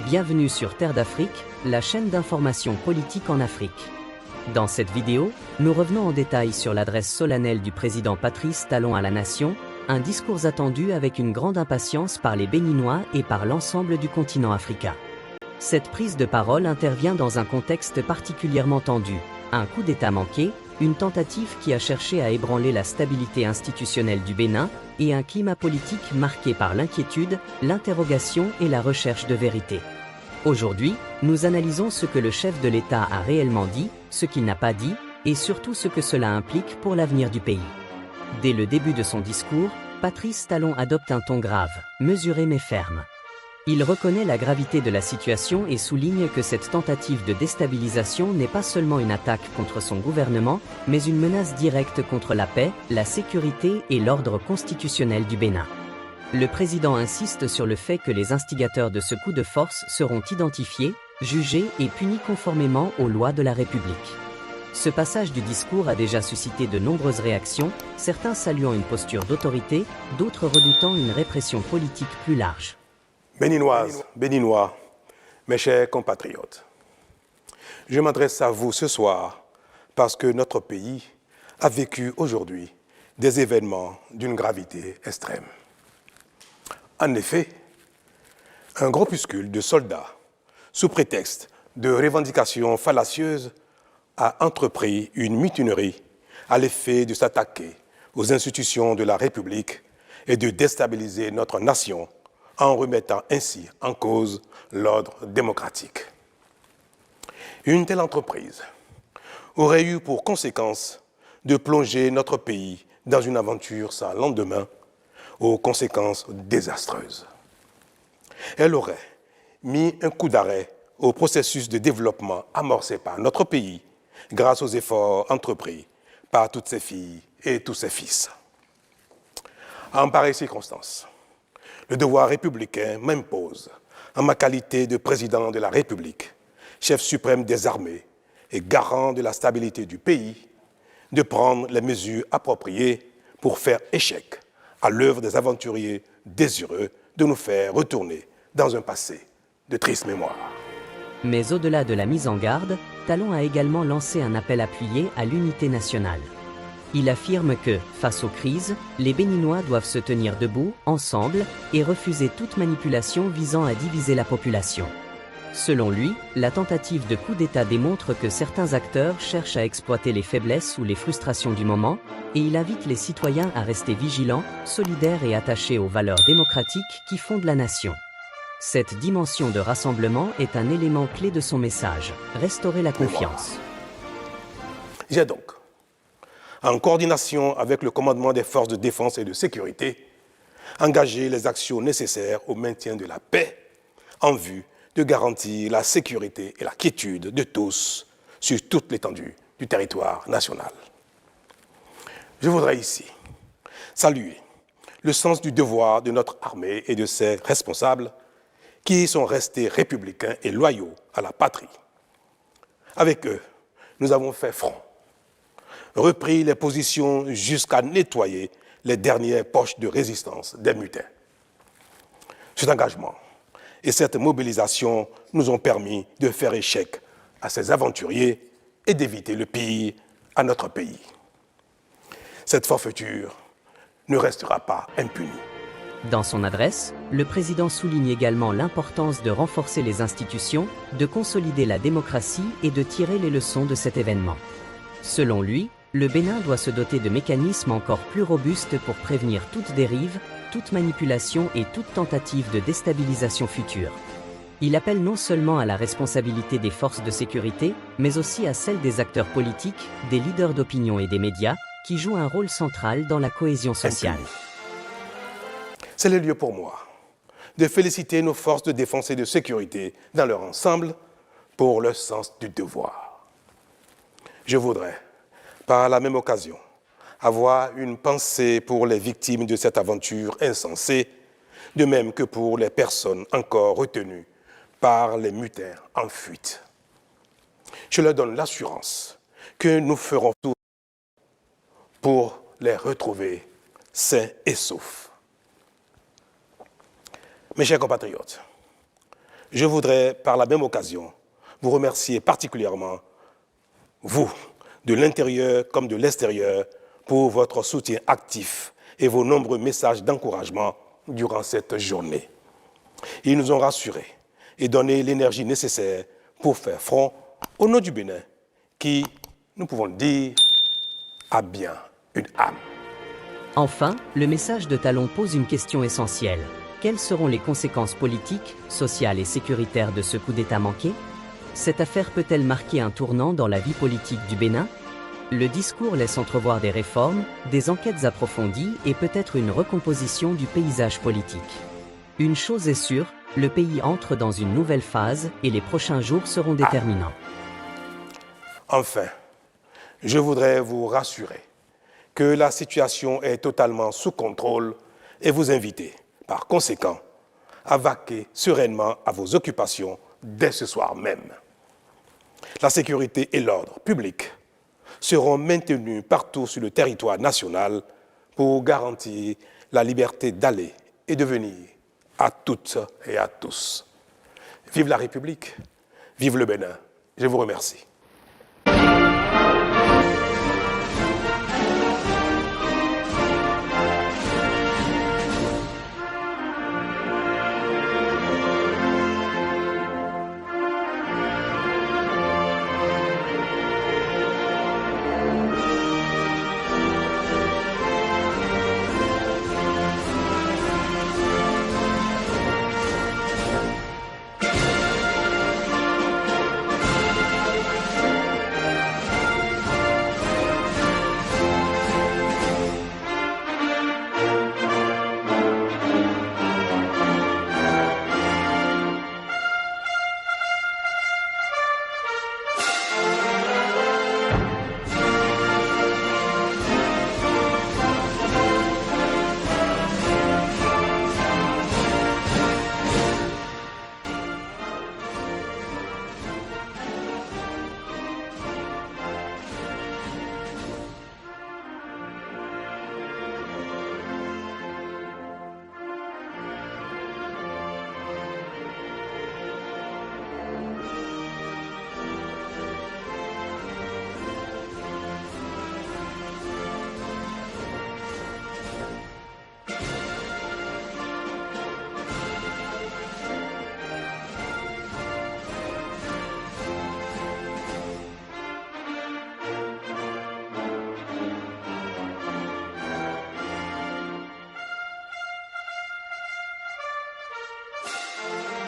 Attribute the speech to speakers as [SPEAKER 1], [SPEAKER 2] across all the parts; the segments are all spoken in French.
[SPEAKER 1] Bienvenue sur Terre d'Afrique, la chaîne d'information politique en Afrique. Dans cette vidéo, nous revenons en détail sur l'adresse solennelle du président Patrice Talon à la nation, un discours attendu avec une grande impatience par les Béninois et par l'ensemble du continent africain. Cette prise de parole intervient dans un contexte particulièrement tendu, un coup d'État manqué, une tentative qui a cherché à ébranler la stabilité institutionnelle du Bénin, et un climat politique marqué par l'inquiétude, l'interrogation et la recherche de vérité. Aujourd'hui, nous analysons ce que le chef de l'État a réellement dit, ce qu'il n'a pas dit, et surtout ce que cela implique pour l'avenir du pays. Dès le début de son discours, Patrice Talon adopte un ton grave, mesuré mais ferme. Il reconnaît la gravité de la situation et souligne que cette tentative de déstabilisation n'est pas seulement une attaque contre son gouvernement, mais une menace directe contre la paix, la sécurité et l'ordre constitutionnel du Bénin. Le président insiste sur le fait que les instigateurs de ce coup de force seront identifiés, jugés et punis conformément aux lois de la République. Ce passage du discours a déjà suscité de nombreuses réactions, certains saluant une posture d'autorité, d'autres redoutant une répression politique plus large.
[SPEAKER 2] Béninoises, Béninois, mes chers compatriotes, je m'adresse à vous ce soir parce que notre pays a vécu aujourd'hui des événements d'une gravité extrême. En effet, un groupuscule de soldats, sous prétexte de revendications fallacieuses, a entrepris une mutinerie à l'effet de s'attaquer aux institutions de la République et de déstabiliser notre nation en remettant ainsi en cause l'ordre démocratique. Une telle entreprise aurait eu pour conséquence de plonger notre pays dans une aventure sans lendemain, aux conséquences désastreuses. Elle aurait mis un coup d'arrêt au processus de développement amorcé par notre pays grâce aux efforts entrepris par toutes ses filles et tous ses fils. En pareille circonstance, le devoir républicain m'impose, en ma qualité de président de la République, chef suprême des armées et garant de la stabilité du pays, de prendre les mesures appropriées pour faire échec à l'œuvre des aventuriers désireux de nous faire retourner dans un passé de triste mémoire.
[SPEAKER 1] Mais au-delà de la mise en garde, Talon a également lancé un appel appuyé à l'unité nationale. Il affirme que, face aux crises, les Béninois doivent se tenir debout, ensemble, et refuser toute manipulation visant à diviser la population. Selon lui, la tentative de coup d'État démontre que certains acteurs cherchent à exploiter les faiblesses ou les frustrations du moment, et il invite les citoyens à rester vigilants, solidaires et attachés aux valeurs démocratiques qui fondent la nation. Cette dimension de rassemblement est un élément clé de son message, restaurer la confiance.
[SPEAKER 2] J'ai donc, en coordination avec le commandement des forces de défense et de sécurité, engagé les actions nécessaires au maintien de la paix en vue de garantir la sécurité et la quiétude de tous sur toute l'étendue du territoire national. Je voudrais ici saluer le sens du devoir de notre armée et de ses responsables qui sont restés républicains et loyaux à la patrie. Avec eux, nous avons fait front, repris les positions jusqu'à nettoyer les dernières poches de résistance des mutins. Cet engagement et cette mobilisation nous ont permis de faire échec à ces aventuriers et d'éviter le pire à notre pays. Cette forfaiture ne restera pas impunie.
[SPEAKER 1] Dans son adresse, le président souligne également l'importance de renforcer les institutions, de consolider la démocratie et de tirer les leçons de cet événement. Selon lui, le Bénin doit se doter de mécanismes encore plus robustes pour prévenir toute dérive, toute manipulation et toute tentative de déstabilisation future. Il appelle non seulement à la responsabilité des forces de sécurité, mais aussi à celle des acteurs politiques, des leaders d'opinion et des médias, qui jouent un rôle central dans la cohésion sociale.
[SPEAKER 2] C'est le lieu pour moi de féliciter nos forces de défense et de sécurité dans leur ensemble pour leur sens du devoir. Je voudrais, par la même occasion, avoir une pensée pour les victimes de cette aventure insensée, de même que pour les personnes encore retenues par les mutins en fuite. Je leur donne l'assurance que nous ferons tout pour les retrouver sains et saufs. Mes chers compatriotes, je voudrais par la même occasion vous remercier particulièrement, vous, de l'intérieur comme de l'extérieur, pour votre soutien actif et vos nombreux messages d'encouragement durant cette journée. Ils nous ont rassurés et donné l'énergie nécessaire pour faire front au nom du Bénin, qui, nous pouvons le dire, a bien une âme.
[SPEAKER 1] Enfin, le message de Talon pose une question essentielle. Quelles seront les conséquences politiques, sociales et sécuritaires de ce coup d'État manqué? Cette affaire peut-elle marquer un tournant dans la vie politique du Bénin? Le discours laisse entrevoir des réformes, des enquêtes approfondies et peut-être une recomposition du paysage politique. Une chose est sûre, le pays entre dans une nouvelle phase et les prochains jours seront déterminants.
[SPEAKER 2] Enfin, je voudrais vous rassurer que la situation est totalement sous contrôle et vous inviter, par conséquent, à vaquer sereinement à vos occupations dès ce soir même. La sécurité et l'ordre public seront maintenus partout sur le territoire national pour garantir la liberté d'aller et de venir à toutes et à tous. Vive la République, vive le Bénin. Je vous remercie.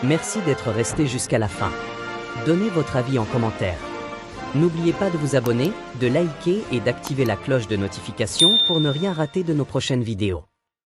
[SPEAKER 1] Merci d'être resté jusqu'à la fin. Donnez votre avis en commentaire. N'oubliez pas de vous abonner, de liker et d'activer la cloche de notification pour ne rien rater de nos prochaines vidéos.